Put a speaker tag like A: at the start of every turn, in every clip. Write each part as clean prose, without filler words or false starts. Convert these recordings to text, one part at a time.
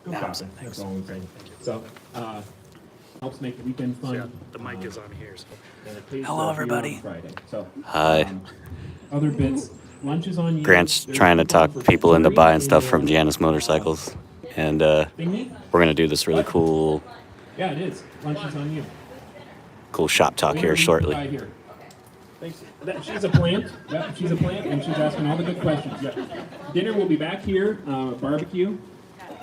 A: No problem. That's all I'm saying. So, helps make the weekend fun.
B: Yeah, the mic is on here. So.
A: And it pays
C: Hello,
A: for
C: everybody.
A: on Friday. So,
C: Hi.
A: Other bits. Lunch is on you.
C: Grant's
A: There's
C: trying to talk
A: for
C: people into
A: free
C: buying stuff
A: in
C: from
A: the,
C: Janus Motorcycles. And
A: thingy.
C: we're going to do this really cool
A: Yeah, it is. Lunch is on you.
C: shop talk here
A: Right
C: shortly.
A: here. Thanks. She's a plant. Yep, she's a plant, and she's asking all the good questions. Yep. Dinner will be back here. Barbecue.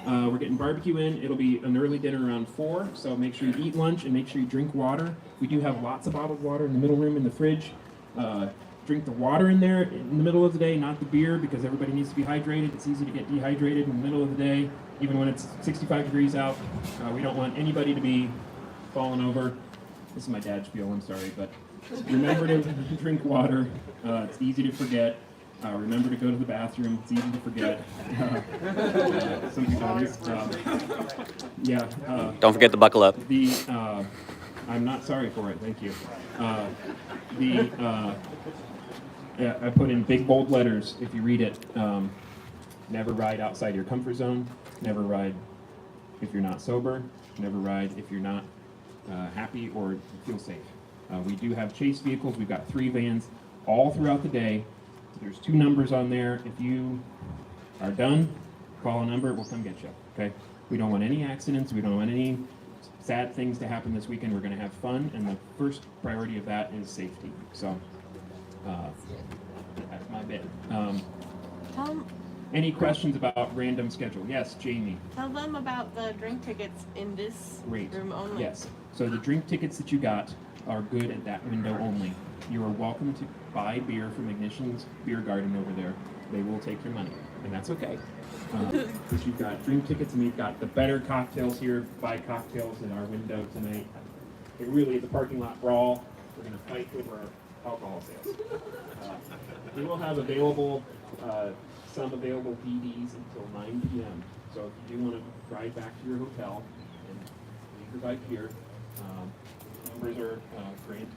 A: We're getting barbecue in. It'll be an early dinner around 4, so make sure you eat lunch and make sure you drink water. We do have lots of bottled water in the middle room in the fridge. Drink the water in there in the middle of the day, not the beer, because everybody needs to be hydrated. It's easy to get dehydrated in the middle of the day, even when it's 65 degrees out. We don't want anybody to be falling over. This is my dad's spiel, I'm sorry, but remember to drink water. It's easy to forget. Remember to go to the bathroom. It's easy to forget. Some people yeah.
C: Don't forget to buckle up.
A: I'm not sorry for it. Thank you. Yeah, I put in big bold letters. If you read it, never ride outside your comfort zone. Never ride if you're not sober. Never ride if you're not happy or feel safe. We do have chase vehicles. We've got 3 vans all throughout the day. There's 2 numbers on there. If you are done, call a number. We'll come get you. Okay? We don't want any accidents. We don't want any sad things to happen this weekend. We're going to have fun, and the first priority of that is safety. So that's my bit. Any questions about random schedule? Yes, Jamie.
D: Tell them about the drink tickets in this room only.
A: Yes. So the drink tickets that you got are good at that window only. You are welcome to buy beer from Ignition's Beer Garden over there. They will take your money, and that's okay. Because you've got drink tickets, and we've got the better cocktails here. Buy cocktails in our window tonight. It really is a parking lot brawl. We're going to fight over our alcohol sales. We will have available some available DDs until 9 p.m. So if you do want to ride back to your hotel and leave your bike here, numbers are Grant.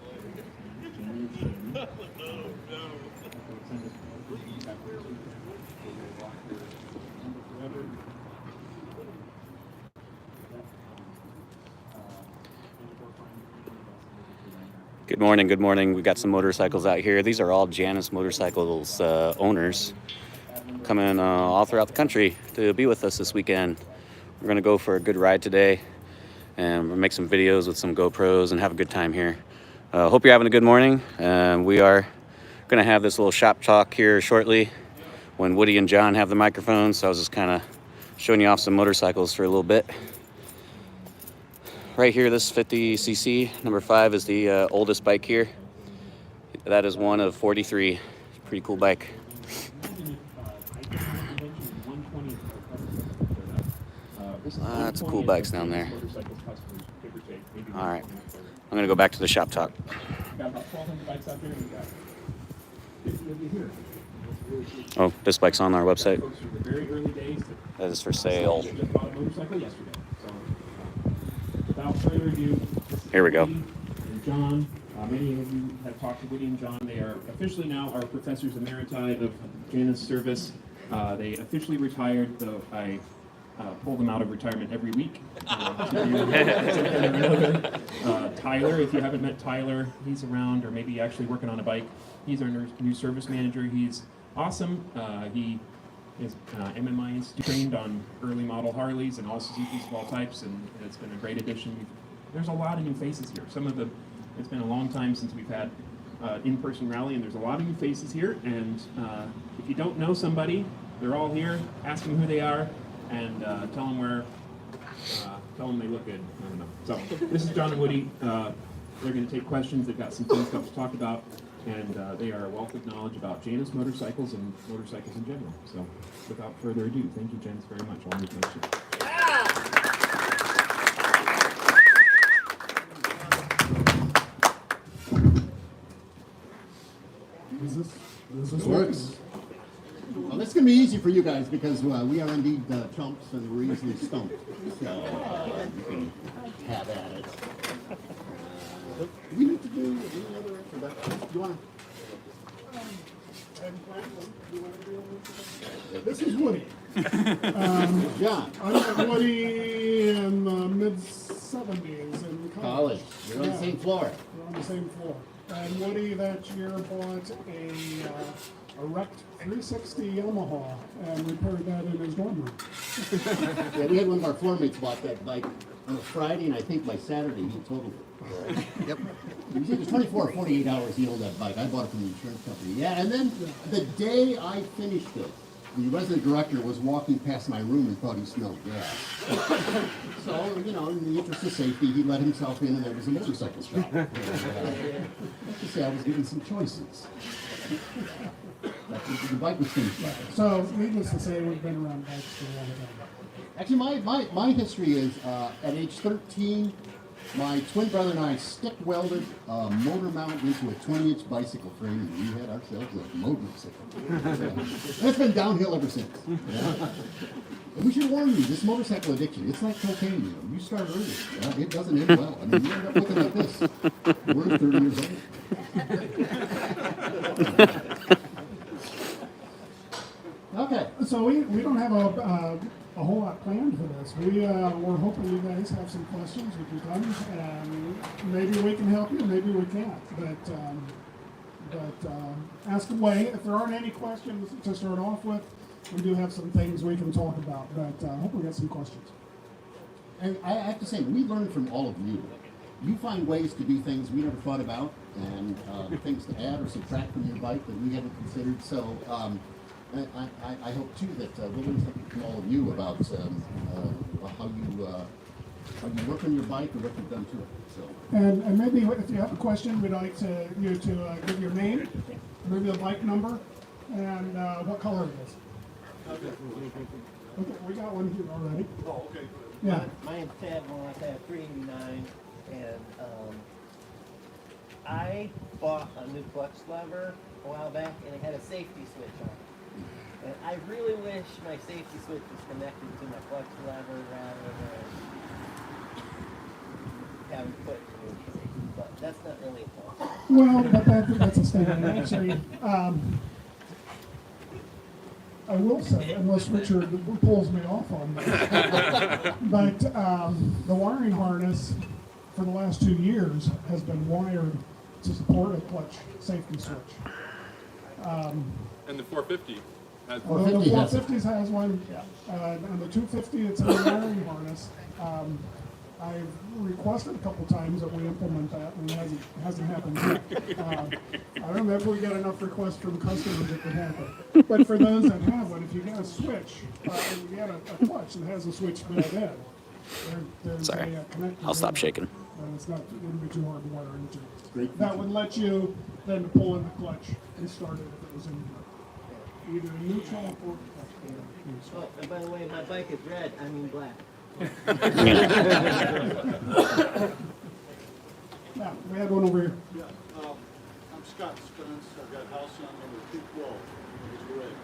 C: Good morning, good morning. We've got some motorcycles out here. These are all Janus Motorcycles owners coming all throughout the country to be with us this weekend. We're going to go for a good ride today, and we'll make some videos with some GoPros and have a good time here. Hope you're having a good morning. We are going to have this little shop talk here shortly when Woody and John have the microphones. So I was just kind of showing you off some motorcycles for a little bit. Right here, this 50cc, number 5, is the oldest bike here. That is one of 43. Pretty cool bike. Lots of cool bikes down there. All right, I'm gonna go back to the shop talk. Oh, this bike's on our website. That is for sale.
A: Without further ado,
C: Here we go.
A: Woody and John, many of you have talked to Woody and John. They are officially now our professors emeriti of Janus service. They officially retired, though I pull them out of retirement every week. Tyler, if you haven't met Tyler, he's around, or maybe actually working on a bike. He's our new service manager. He's awesome. He is MMI Institute trained on early model Harleys and all Suzukis of all types, and it's been a great addition. There's a lot of new faces here. It's been a long time since we've had in-person rally, and there's a lot of new faces here. And if you don't know somebody, they're all here. Ask them who they are, and tell them they look good. I don't know. So this is John and Woody. They're going to take questions. They've got some fun stuff to talk about. And they are a wealth of knowledge about Janus motorcycles and motorcycles in general. So, without further ado, thank you, gents, very much. I'll move next year.
E: This works. Well, this is going to be easy for you guys because we are indeed chumps and we're easily stumped. So you can have at it. Do we need to do any other introduction? Do you want to?
B: This is Woody.
E: Yeah,
B: I met Woody in the mid-70s in
E: college. We're on the
B: Yeah.
E: same floor.
B: We're on the same floor. And Woody that year bought a wrecked 360 Yamaha and repaired that in his dorm room.
E: Yeah, we had one of our floor mates bought that bike on a Friday, and I think by Saturday he totaled it. Yep. It was either 24 or 48 hours he owned that bike. I bought it from the insurance company. Yeah, and then the day I finished it, the resident director was walking past my room and thought he smelled gas. So, you know, in the interest of safety, he let himself in, and there was a motorcycle shop. Let's just say I was given some choices. The bike was finished.
B: So, needless to say, we've been around bikes for a long time.
E: Actually, my history is at age 13, my twin brother and I stick welded a motor mount into a 20-inch bicycle frame, and we had ourselves a motorcycle. And it's been downhill ever since. Yeah. And we should warn you, this motorcycle addiction, it's like cocaine. You know, you start early, yeah, it doesn't end well. I mean, you end up looking like this. We're 30 years old. Okay.
B: So we don't have a whole lot planned for this. We're hoping you guys have some questions if you come, and maybe we can help you, maybe we can't. But ask away. If there aren't any questions to start off with, we do have some things we can talk about. But I hope we get some questions.
E: And I have to say, we learn from all of you. You find ways to do things we never thought about, and things to add or subtract from your bike that we haven't considered. So I hope too that we'll learn something from all of you about how you work on your bike or what you've done to it. So.
B: And maybe if you have a question, we'd like you to give your name, maybe the bike number, and what color it is. Okay, we got one here already.
F: Oh, okay.
B: Yeah.
G: My name's Ted Moss. I have 389, and I bought a new clutch lever a while back, and it had a safety switch on it. And I really wish my safety switch was connected to my clutch lever rather than having to put it in the safety. But that's not really a problem.
B: Well, but that's a standard. Actually, I will say, unless Richard pulls me off on that, but the wiring harness for the last 2 years has been wired to support a clutch safety switch.
F: And the 450 has
B: Well, the 450s has one, and the 250, it's a wiring harness. I've requested a couple times that we implement that, and it hasn't happened yet. I don't know if we get enough requests from customers it could happen. But for those that have one, if you get a switch, and you get a clutch that has a switch built in, there's
C: Sorry.
B: a connector.
C: I'll stop
B: there,
C: shaking.
B: And it's not going to be too hard to wire into.
E: Great.
B: That would let you then pull in the clutch and start it if it was in either neutral or
G: Oh, and by the way, my bike is red. I mean black.
B: Yeah, we had one over here.
F: Yeah, I'm Scott Spence. I've got house on number 212. It's red.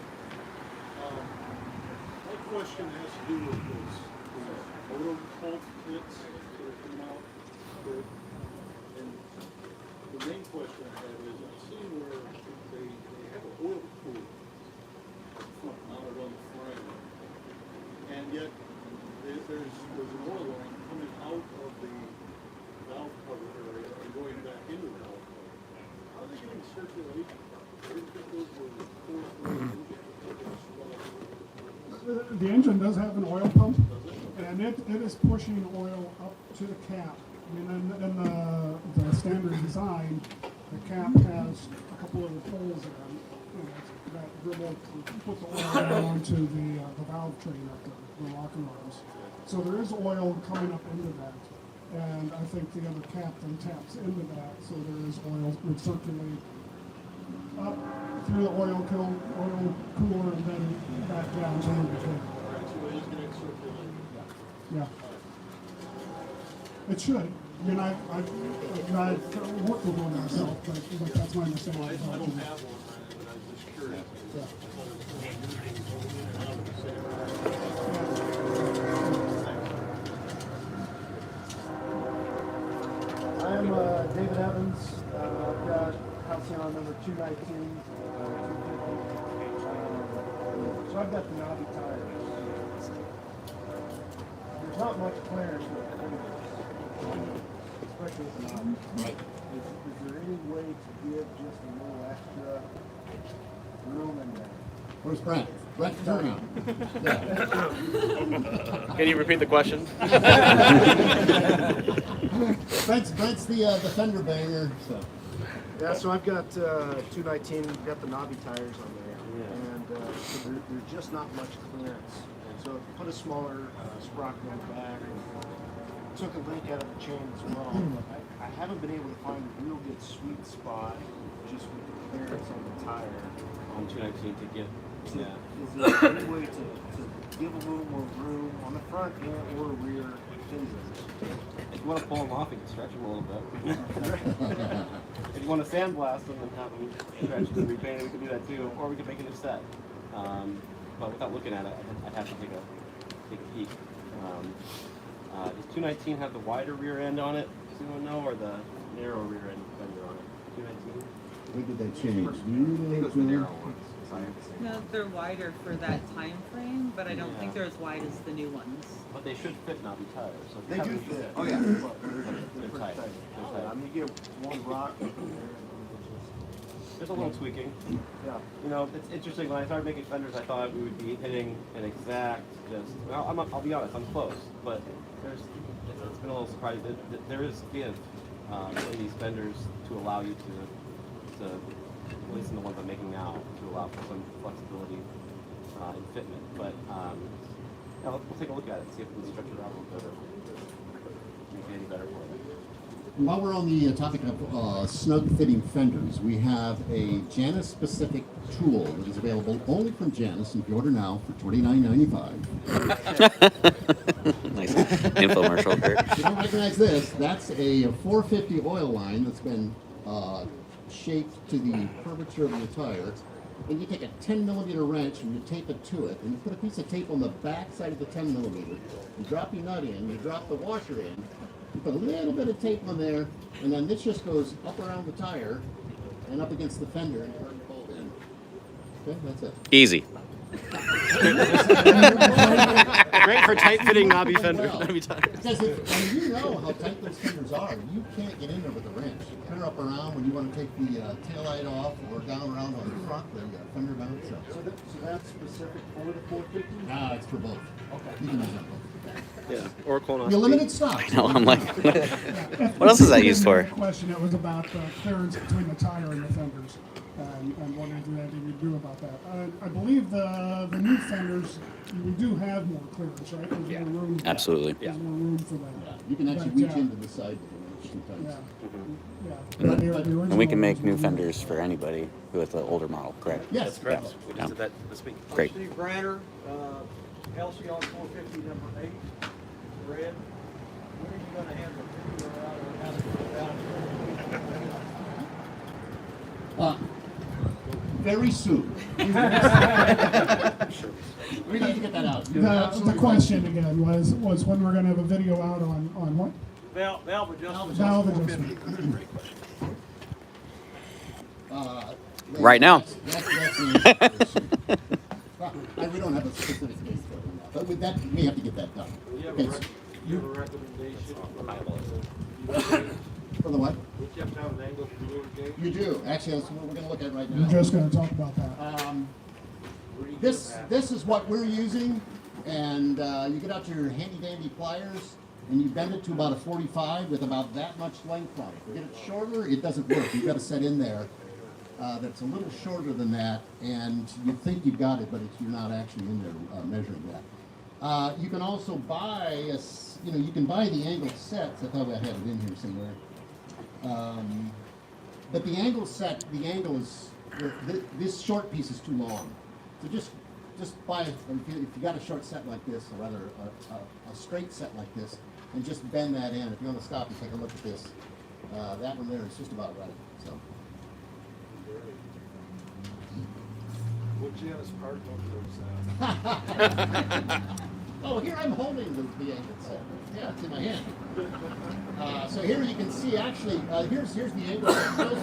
F: My question has to do with this motor pulp kits that are coming out. And the main question I have is, I've seen where they have an oil cooler mounted on the frame, and yet there's an oil line coming out of the valve cover area and going back into the valve cover. How are they getting circulation? I didn't think those were
B: The engine does have an oil pump, and it is pushing oil up to the cap. I mean, in the standard design, the cap has a couple of holes in it. That dribble put the oil down onto the valve train up there, the rocker arms. So there is oil coming up into that, and I think the other cap then taps into that, so there is oil would circulate up through the oil cooler and then back down to the tank. Yeah. It should. I mean, I've worked with one myself, but that's my understanding.
F: I don't have one, but I was just curious.
H: I'm David Evans. I've got house on number 219. So I've got the knobby tire. There's not much clearance with the fenders, especially with the knobby.
E: Right.
H: Is there any way to give just a little extra room in there?
E: Where's Brent? Brent, turn around. Yeah.
C: Can you repeat the question?
E: Brent's the fender banger. So.
H: Yeah, so I've got 219, got the knobby tires on there, and so there's just not much clearance. And so put a smaller sprocket on the back, and took a link out of the chain as well. But I haven't been able to find a real good sweet spot just with the clearance on the tire.
I: On 219 to get, yeah.
H: Is there any way to give a little more room on the front and or rear fenders?
I: If you want to pull them off, you can stretch them a little bit. If you want to sandblast them and have them stretched and repainted, we can do that too. Or we can make a new set. But without looking at it, I'd have to take a peek. Does 219 have the wider rear end on it? Does anyone know, or the narrow rear end fender on it? 219.
E: When did that change?
J: No, they're wider for that time frame, but I don't think they're as wide as the new ones.
I: But they should fit knobby tires. So if you
H: They
I: have
H: do
I: them-
H: fit.
I: Oh yeah.
H: They're
I: They're tight. They're tight.
H: I mean, you get one rock in there.
I: There's a little tweaking.
H: Yeah.
I: You know, it's interesting. When I started making fenders, I thought we would be hitting an exact. Well, I'll be honest, I'm close, but it's been a little surprising. There is give in these fenders to allow you to, at least in the ones I'm making now, to allow for some flexibility in fitment. But yeah, we'll take a look at it and see if we can stretch it out a little bit or make it any better for it.
E: While we're on the topic of snug fitting fenders, we have a Janus specific tool that is available only from Janus, and if you order now for $29.95.
C: Nice infomercial, Kurt.
E: If you don't recognize this, that's a 450 oil line that's been shaped to the curvature of the tire. And you take a 10mm wrench and you tape it to it, and you put a piece of tape on the back side of the 10mm. You drop your nut in, you drop the washer in, you put a little bit of tape on there, and then this just goes up around the tire and up against the fender and turn the bolt in. Okay, that's it.
C: Easy.
I: Great for tight-fitting knobby fenders.
E: Well,
I: Knobby tires.
E: because you know how tight those fenders are. You can't get in there with a wrench. You turn up around when you want to take the tail light off, or down around on the front, the fender mount. So
H: that's specific for the 450?
E: nah, it's for both.
H: Okay.
E: You can use them both.
I: Yeah, or colonoscopy.
E: You're limited stock.
C: No, I'm like, what else is that used for?
B: The question, it was about the clearance between the tire and the fenders, and what anything you do about that. I believe the new fenders, we do have more clearance, right? There's more room.
C: Absolutely.
B: There's more room for that.
E: Yeah, you can actually
B: But,
E: reach into the side with the wrench sometimes.
B: Yeah. But the
C: And we
B: original
C: can make
B: was
C: new
B: more-
C: fenders for anybody with an older model, correct?
E: Yes,
I: That's correct.
E: yes.
I: We just did that this week.
C: Great.
K: Steve Branner, Halcyon 450 number 8, red. When are you going to have the video out on how to go down?
E: Very soon. We need to get that out.
B: The question again was when we're gonna have a video out on what?
K: Valve adjustment.
B: Valve adjustment.
C: Right now.
E: That's we don't have a specific date for it, but with that, we have to get that done. Okay, so
F: You have a recommendation
E: for the what?
F: we kept out an angle for the lower gauge?
E: You do. Actually, that's what we're going to look at right
B: We're
E: now.
B: just gonna talk about that.
E: This is what we're using, and you get out your handy dandy pliers and you bend it to about a 45 with about that much length on it. If you get it shorter, it doesn't work. You've got to set in there that's a little shorter than that, and you think you've got it, but you're not actually in there measuring that. You can also buy you can buy the angled sets. I thought I had it in here somewhere. But the angle set, the angle is this short piece is too long. So just buy if you got a short set like this, or rather a straight set like this, and just bend that in. If you want to stop and take a look at this, that one there is just about right. So.
F: What Janus part number
E: Oh, here I'm holding the angled set. Yeah, it's in my hand. So here you can see actually, here's the angle.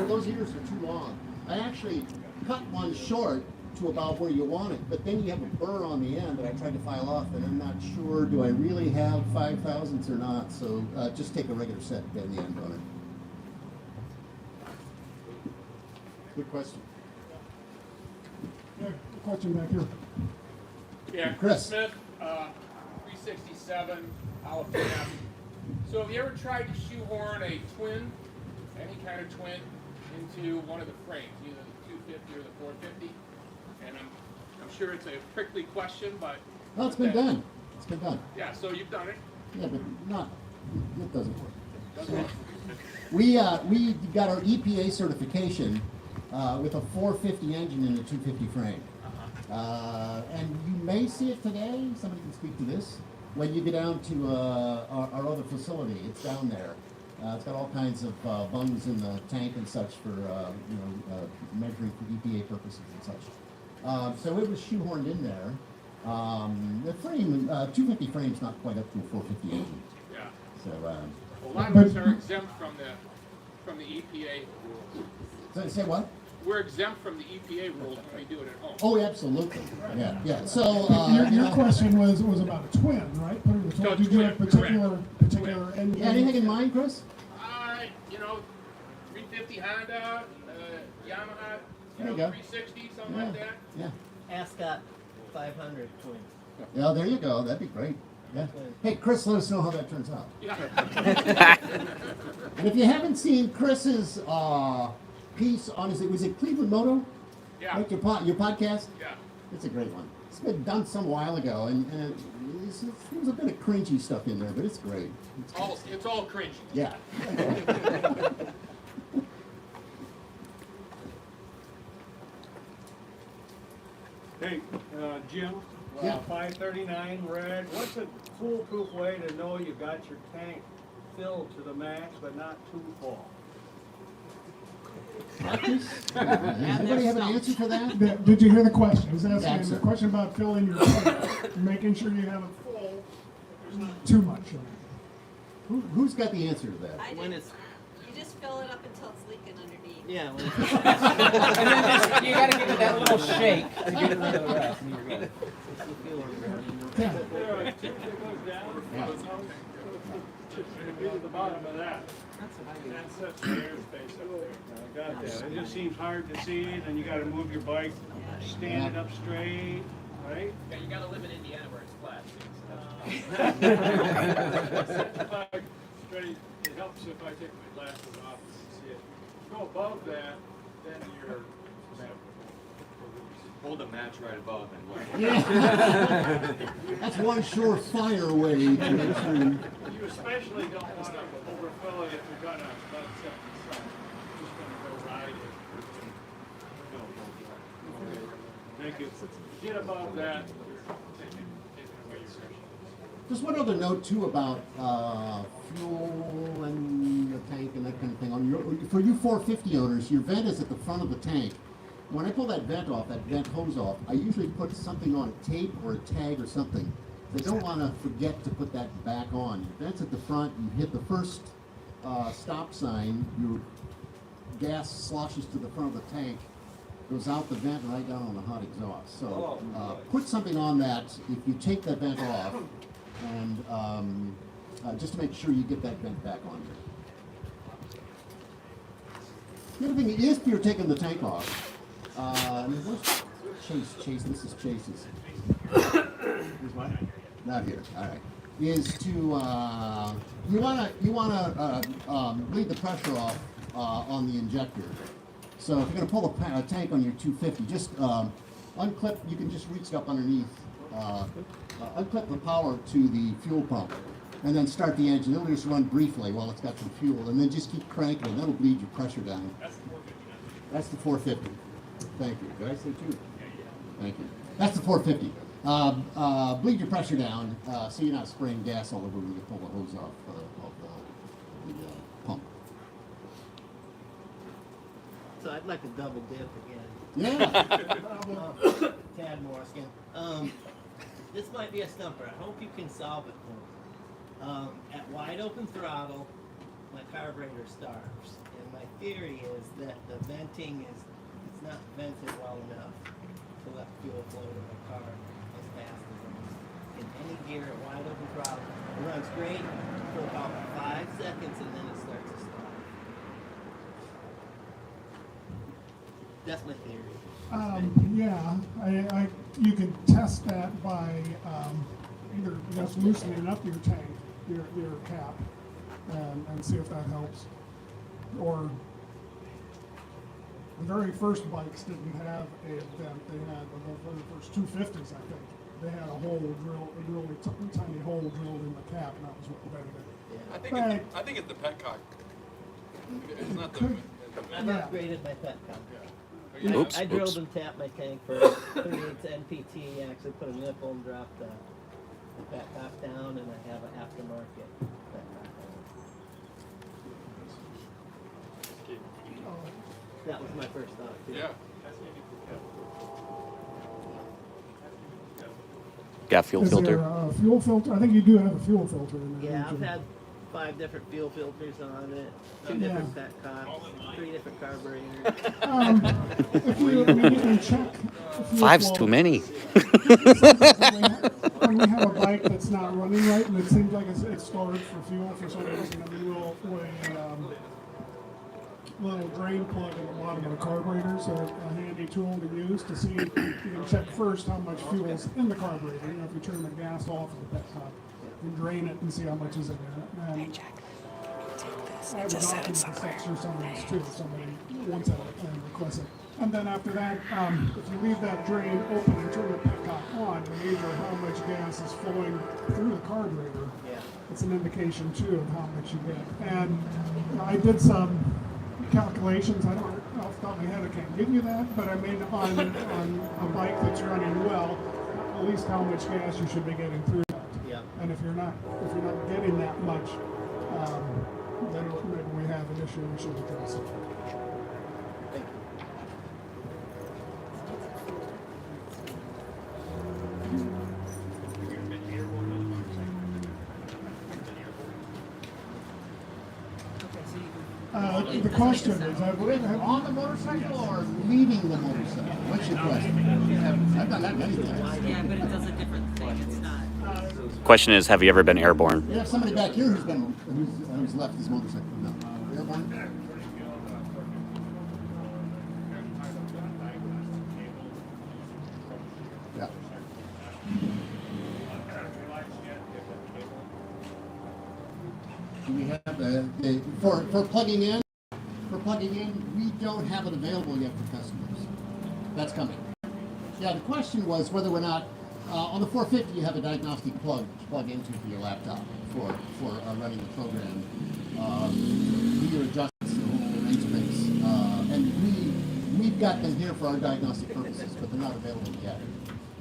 E: Those ears are too long. I actually cut one short to about where you want it, but then you have a burr on the end that I tried to file off, and I'm not sure, do I really have 5/1000ths or not? So just take a regular set and bend the end on it. Good question.
B: Yeah, question back here.
L: Yeah,
E: Chris.
L: Smith, 367 Olive Cab. So have you ever tried to shoehorn a twin, any kind of twin, into one of the frames, either the 250 or the 450? And I'm sure it's a prickly question, but...
E: Well, it's been done. It's been done.
L: Yeah, so you've done it.
E: Yeah, but it doesn't work.
L: Doesn't work.
E: We got our EPA certification with a 450 engine in a 250 frame. And you may see it today, somebody can speak to this, when you get down to our other facility. It's down there. It's got all kinds of bungs in the tank and such for measuring for EPA purposes and such. So it was shoehorned in there. The frame, 250 frame's not quite up to a 450 engine.
L: Yeah.
E: So
L: A lot of us are exempt from the EPA rules.
E: say what?
L: We're exempt from the EPA rules when we do it at home.
E: Oh, absolutely. Yeah, yeah. So
B: Your question was about a twin, right? Putting the
L: No,
B: twin. Did you have
L: twin,
B: particular engine?
E: yeah, anything in mind, Chris?
L: 350 Honda, Yamaha,
E: There you go.
L: 360, something like that.
E: Yeah.
G: Ascot 500 twin.
E: Yeah, there you go. That'd be great. Yeah. Hey, Chris, let us know how that turns out.
L: Yeah.
E: And if you haven't seen Chris's piece on was it Cleveland Moto?
L: Yeah.
E: Like your podcast?
L: Yeah.
E: It's a great one. It's been done some while ago, and there's a bit of cringy stuff in there, but it's great.
L: It's all cringy.
E: Yeah.
K: Hey, Jim,
E: Yeah.
K: 539 red, what's a foolproof way to know you got your tank filled to the max but not too full?
E: Does anybody have an answer for that?
B: Did you hear the question? He's asking
E: That's
B: the
E: it.
B: question about filling your tank, making sure you have it full, but there's not too much in it.
E: Who's got the answer to that?
G: When it's
D: You just fill it up until it's leaking underneath.
G: yeah, when it's, and then just, you gotta give it that little shake to get it rid of the rest. And you're good.
B: Yeah.
K: There are two that goes down, it'd be at the bottom of that. That sets the airspace up there. I got that. It just seems hard to see, and you gotta move your bike, stand it up straight, right?
L: Yeah, you gotta live in Indiana where it's flat.
K: Straight, it helps if I take my glasses off and see it. Go above that, then you're.
I: Hold a match right above and look.
E: Yeah. That's one surefire way to make sure you.
K: You especially don't want to overfill it if you're gonna let something set. Just gonna go ride it. Thank you. Get above that.
E: Just one other note too about fuel and the tank and that kind of thing. For you 450 owners, your vent is at the front of the tank. When I pull that vent hose off, I usually put something on a tape or a tag or something. I don't want to forget to put that back on. Your vent's at the front. You hit the first stop sign. Your gas sloshes to the front of the tank, goes out the vent and right down on the hot exhaust. So put something on that if you take that vent off, and just to make sure you get that vent back on there. The other thing is, if you're taking the tank off, Chase, this is Chase's. Here's mine. Not here. All right. Is to you wanna bleed the pressure off on the injector. So if you're gonna pull a tank on your 250, just unclip. You can just reach up underneath, unclip the power to the fuel pump, and then start the engine. It'll just run briefly while it's got some fuel, and then just keep cranking, and that'll bleed your pressure down. That's the 450. Thank you. Did I say two? Thank you. That's the 450. Bleed your pressure down so you're not spraying gas all over when you pull the hose off the pump.
G: so I'd like to double dip again.
E: Yeah.
G: Tad Morskin. This might be a stumper. I hope you can solve it for me. At wide open throttle, my carburetor starves. And my theory is that the venting it's not vented well enough. to let fuel flow to my car as fast as it is. In any gear, a wide open throttle. It runs great for about 5 seconds and then it starts to stop. That's my theory.
B: Yeah, you can test that by either just loosening up your tank, your cap, and see if that helps. Or the very first bikes didn't have a vent. They had the very first 250s, I think. They had a hole drilled, a really tiny hole drilled in the cap, and that was what prevented it.
M: I think it's the petcock. It's not the.
G: I've upgraded my petcock.
C: Oops,
G: I drilled
C: oops.
G: and tapped my tank for 38 NPT, actually put a nipple and dropped the petcock down, and I have an aftermarket petcock on. That was my first thought, too.
M: Yeah.
C: Got fuel
B: Is
C: filter.
B: there a fuel filter? I think you do have a fuel filter in there.
G: Yeah,
B: don't
G: I've
B: you?
G: had 5 different fuel filters on it, 2
B: Yeah.
G: different petcocks, 3 different carburetors.
B: If you can check. fuel
C: 5's
B: flow.
C: too many.
B: When we have a bike that's not running right and it seems like it's stored for fuel for some reason, I mean, we'll put a little drain plug in the bottom of the carburetor, so a handy tool to use to see, you can check first how much fuel's in the carburetor. You know, if you turn the gas off of the petcock, you can drain it and see how much is in there. And I would often request or some of these too, if somebody wants it and requests it. And then after that, if you leave that drain open and turn the petcock on, you measure how much gas is flowing through the carburetor.
G: Yeah.
B: It's an indication too of how much you get. And I did some calculations. I don't, off the top of my head, I can't give you that, but I mean on a bike that's running well, at least how much gas you should be getting through that.
G: Yeah.
B: And if you're not getting that much, then maybe we have an issue we should address it.
G: Thank
B: The question is,
E: On the motorcycle or leaving the motorcycle? What's your question? I've done that many times.
J: Yeah, but it does a different thing. It's not.
C: Question is, have you ever been airborne?
E: We have somebody back here who's left his motorcycle. No. Airborne? Yeah. Do we have for plugging in? For plugging in, we don't have it available yet for customers. That's coming. Yeah, the question was whether or not on the 450 you have a diagnostic plug to plug into for your laptop for running the program. Either adjusts the whole range space, and we've got them here for our diagnostic purposes, but they're not available yet.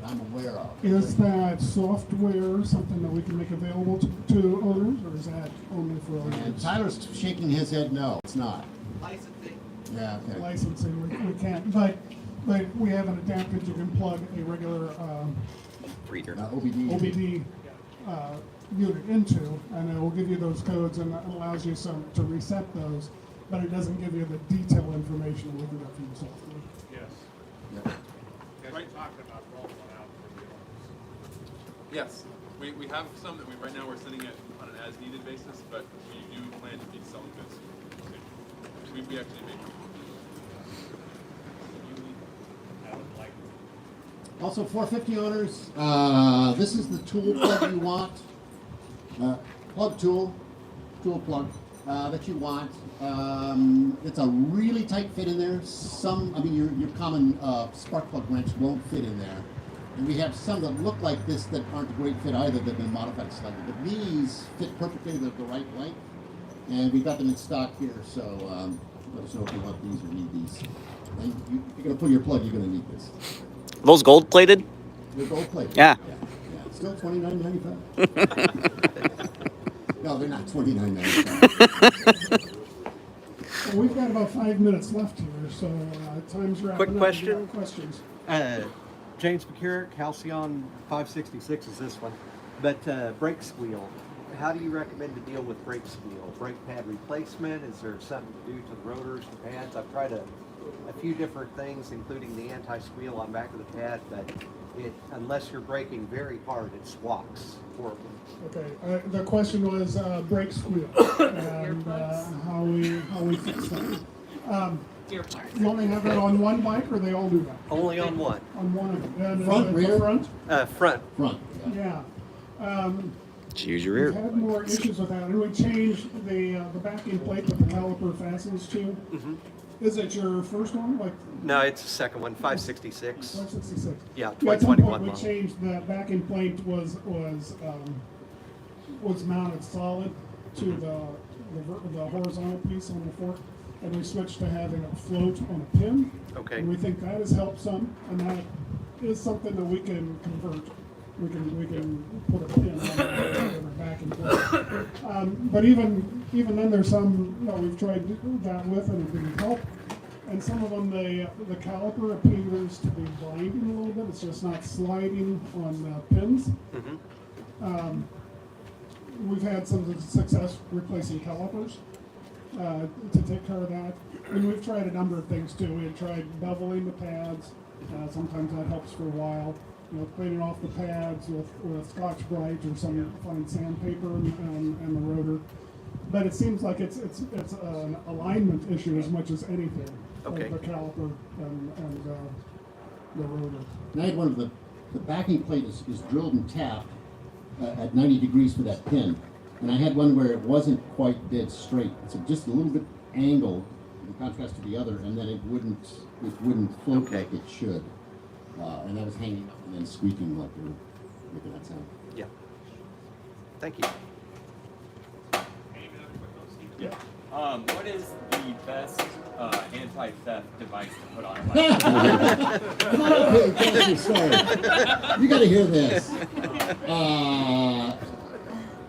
E: That I'm aware of.
B: is that software something that we can make available to owners, or is that only for
E: And
B: owners?
E: Tyler's shaking his head. No, it's not.
G: Licensing.
E: Yeah. Okay.
B: Licensing, we can't, but we have an adapter you can plug a regular
C: Reader.
E: OBD.
B: OBD unit into, and it will give you those codes and it allows you to reset those, but it doesn't give you the detailed information of looking up from the software.
K: Yes.
E: Yeah.
K: Right talking about rolling one out for the
M: Yes, we have some that right now we're sending it on an as-needed basis, but we do plan to be selling this soon. We actually make them.
E: Also, 450 owners, this is the tool plug you want. Plug tool plug that you want. It's a really tight fit in there. Your common spark plug wrench won't fit in there. And we have some that look like this that aren't a great fit either, that have been modified slightly. But these fit perfectly, they're the right length. And we've got them in stock here, so let us know if you want these or need these. And if you're going to put your plug, you're going to need this.
C: Those gold plated?
E: They're gold plated.
C: Yeah.
E: Yeah. Still $29.95. No, they're not $29.95.
B: Well, we've got about 5 minutes left here, so time's wrapping up.
N: Quick
B: If you
N: question.
B: have questions.
N: James McCurrick, Halcyon 566 is this one. But brake squeal, how do you recommend to deal with brake squeal? Brake pad replacement? Is there something to do to the rotors, the pads? I've tried a a few different things, including the anti-squeal on back of the pad, but unless you're braking very hard, it squawks horribly.
B: Okay, the question was brake squeal and how we fix that. You only have that on one bike, or they all do that?
N: Only on one.
B: On one of them. And
E: Front, rear?
B: Front?
N: Front.
E: Front.
B: Yeah.
C: Just use your
B: We've
C: rear.
B: had more issues with that, and we changed the backing plate that the caliper fastens to.
N: Mm-hmm.
B: Is it your first one? Like
N: No, it's the second one, 566.
B: 566.
N: Yeah,
B: At some point
N: 2021
B: we
N: model.
B: changed the backing plate was mounted solid to the horizontal piece on the fork, and we switched to having it float on a pin.
N: Okay.
B: And we think that has helped some, and that is something that we can convert. We can put a pin on the backing plate. But even then, there's some we've tried that with, and it didn't help. And some of them, the caliper appears to be binding a little bit. It's just not sliding on pins.
N: Mm-hmm.
B: We've had some success replacing calipers to take care of that. And we've tried a number of things too. We've tried beveling the pads. Sometimes that helps for a while. Cleaning off the pads with Scotch-Brite or some fine sandpaper and the rotor. But it seems like it's an alignment issue as much as anything.
N: Okay.
B: The caliper and the rotor.
E: And I had one of the backing plate is drilled and tapped at 90 degrees for that pin. And I had one where it wasn't quite dead straight. It's just a little bit angled in contrast to the other, and then it wouldn't float like it should. And that was hanging up and then squeaking like you're making that sound.
N: Yeah. Thank you.
O: Yeah. What is the best anti-theft device to put on a bike?
E: Okay, sorry. You gotta hear this.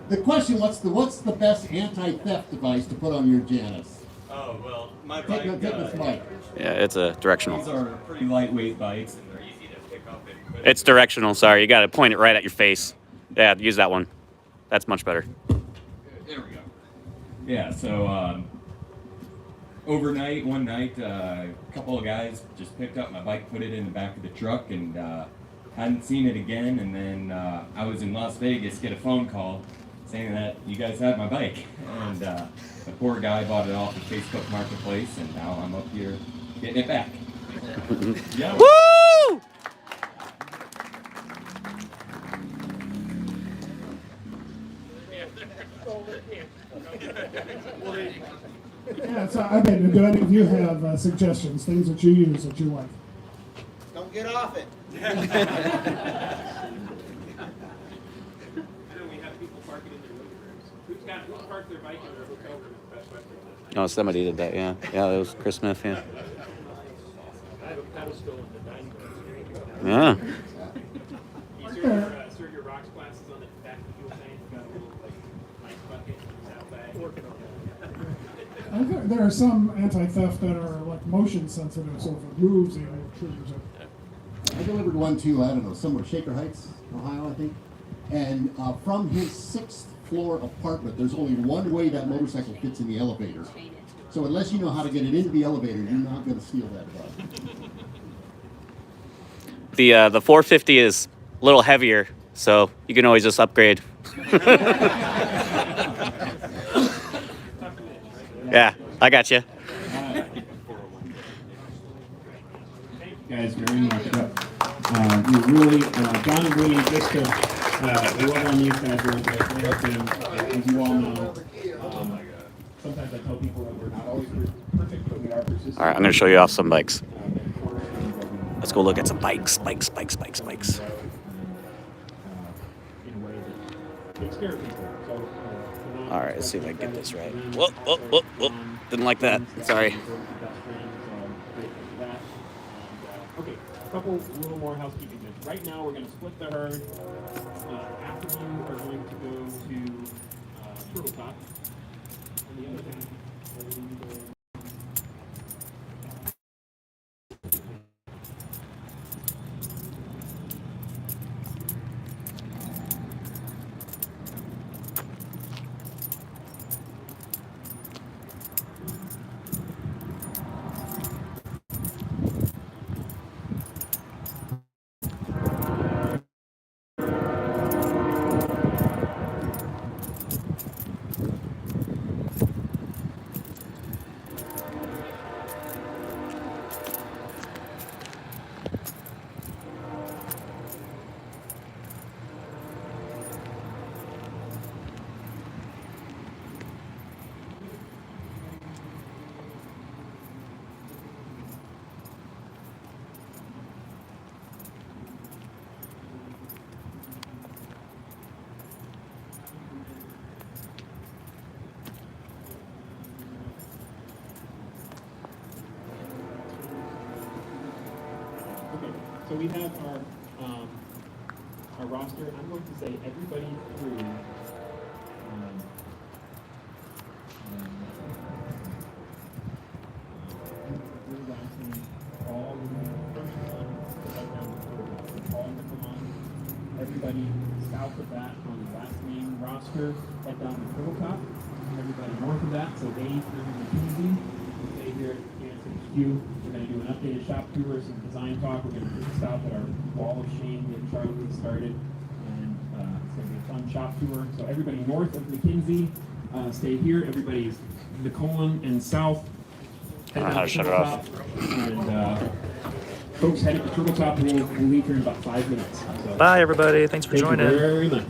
E: The question, what's the best anti-theft device to put on your Janus?
O: Oh, well, my
E: Take
O: bike,
E: this mic.
C: Yeah, it's a directional.
O: these are pretty lightweight bikes and they're easy to pick up and put
C: It's directional. Sorry, you got to point it right at your face. Yeah, use that one. That's much better.
O: There we go. Yeah, so overnight, one night, a couple of guys just picked up my bike, put it in the back of the truck, and hadn't seen it again. And then I was in Las Vegas, get a phone call saying that you guys had my bike. And the poor guy bought it off of Facebook Marketplace, and now I'm up here getting it back. Yeah.
C: Woo!
B: Yeah, so I mean, do any of you have suggestions, things that you use that you like?
G: Don't get off it.
L: I know we have people park it in their living rooms. Who's parked their bike in their hotel room at Best Western?
C: Oh, somebody did that. Yeah, yeah, that was Chris Smith. Yeah.
L: I have a pedestal in the dining room.
C: Yeah.
L: You serve your rocks glasses on the back of the fuel tank. You've got a little ice bucket out back.
B: There are some anti-theft that are like motion sensitive, so if it moves, it triggers it.
E: I delivered one to, I don't know, somewhere Shaker Heights, Ohio, I think. And from his 6th floor apartment, there's only one way that motorcycle fits in the elevator. So unless you know how to get it into the elevator, you're not going to steal that bike.
C: The 450 is a little heavier, so you can always just upgrade. Yeah, I got you.
A: Thank you guys very much. You really, John and Lee, just to, whoever on these guys are great team, as you all know. Sometimes I tell people that we're not always perfect, but we are persistent.
C: All right, I'm gonna show you off some bikes. Let's go look at some bikes.
A: In a way that takes care of people. So,
C: All right, let's see if I can get this right. Whoop, whoop, whoop, whoop. Didn't like that. Sorry.
A: Okay, a couple little more housekeeping things. Right now, we're going to split the herd. Half of you are going to go to Turtle Top, and the other thing are going to go. So we have our roster. I'm going to say everybody through. All the first one, right down the third one. All the come on. Everybody south of that on the last main roster, head down to Turtle Top. Everybody north of that, so A through McKinsey. Stay here at Janus HQ. We're going to do an updated shop tour, some design talk. We're going to stop at our wall of shame, get Charlie started, and it's going to be a fun shop tour. So everybody north of McKinsey, stay here. Everybody's Nicolin and south.
C: I don't know how to shut it off.
A: And folks heading to Turtle Top, we'll leave here in about 5 minutes. So
P: Bye, everybody. Thanks for
A: thank
P: joining.
A: you very much.